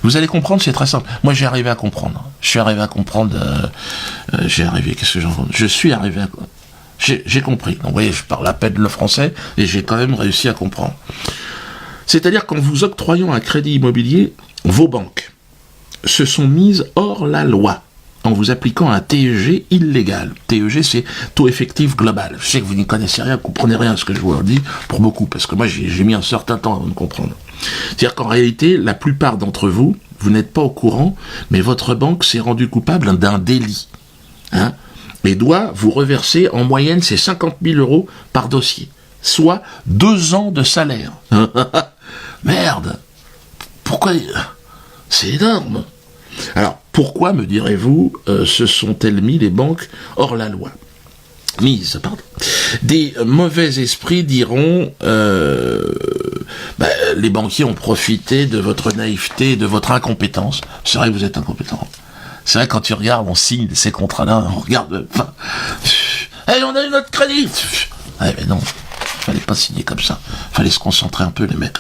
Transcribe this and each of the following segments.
Vous allez comprendre, c'est très simple. Moi, j'ai arrivé à comprendre. Je suis arrivé à comprendre. Je suis arrivé à. J'ai compris. Donc, vous voyez, je parle à peine le français et j'ai quand même réussi à comprendre. C'est-à-dire qu'en vous octroyant un crédit immobilier, vos banques se sont mises hors la loi en vous appliquant un TEG illégal. TEG, c'est taux effectif global. Je sais que vous n'y connaissez rien, vous ne comprenez rien à ce que je vous dis, pour beaucoup, parce que moi, j'ai mis un certain temps avant de comprendre. C'est-à-dire qu'en réalité, la plupart d'entre vous, vous n'êtes pas au courant, mais votre banque s'est rendue coupable d'un délit. Et doit vous reverser, en moyenne, c'est 50 000 euros par dossier, soit 2 ans de salaire. Merde. Pourquoi? C'est énorme. Alors, pourquoi, me direz-vous, se sont-elles mis les banques hors la loi? Des mauvais esprits diront les banquiers ont profité de votre naïveté et de votre incompétence. C'est vrai que vous êtes incompétent. C'est vrai, quand tu regardes, on signe ces contrats-là, on regarde, on a eu notre crédit. Mais non, fallait pas signer comme ça. Fallait se concentrer un peu, les mecs.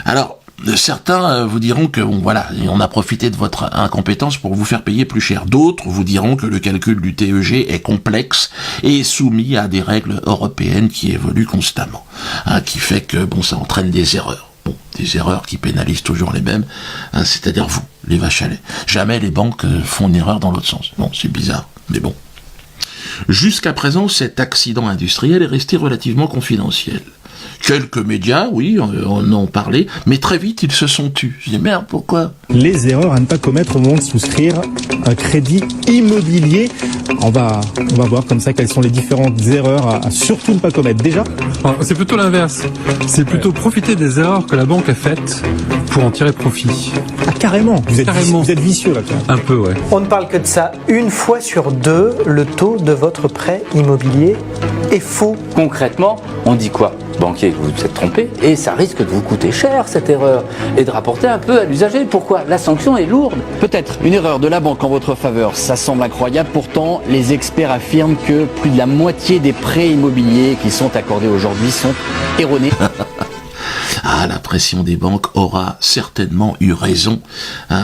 Alors, certains vous diront que, on a profité de votre incompétence pour vous faire payer plus cher. D'autres vous diront que le calcul du TEG est complexe et soumis à des règles européennes qui évoluent constamment. Qui fait que, ça entraîne des erreurs. Des erreurs qui pénalisent toujours les mêmes, c'est-à-dire vous, les vaches à lait. Jamais les banques font une erreur dans l'autre sens. Bon, c'est bizarre, mais bon. Jusqu'à présent, cet accident industriel est resté relativement confidentiel. Quelques médias, oui, en ont parlé, mais très vite, ils se sont tus. Je dis, merde, pourquoi? Les erreurs à ne pas commettre au moment de souscrire un crédit immobilier. On va voir comme ça quelles sont les différentes erreurs à surtout ne pas commettre. Déjà, c'est plutôt l'inverse. C'est plutôt profiter des erreurs que la banque a faites pour en tirer profit. Ah, carrément. Vous êtes vicieux, là, quand même. Un peu, ouais. On ne parle que de ça. 1 fois sur 2, le taux de votre prêt immobilier est faux. Concrètement, on dit quoi? Banquier, vous vous êtes trompé, et ça risque de vous coûter cher cette erreur, et de rapporter un peu à l'usager. Pourquoi? La sanction est lourde. Peut-être une erreur de la banque en votre faveur, ça semble incroyable, pourtant les experts affirment que plus de la moitié des prêts immobiliers qui sont accordés aujourd'hui sont erronés. La pression des banques aura certainement eu raison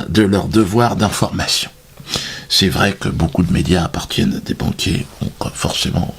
de leur devoir d'information. C'est vrai que beaucoup de médias appartiennent à des banquiers, donc forcément...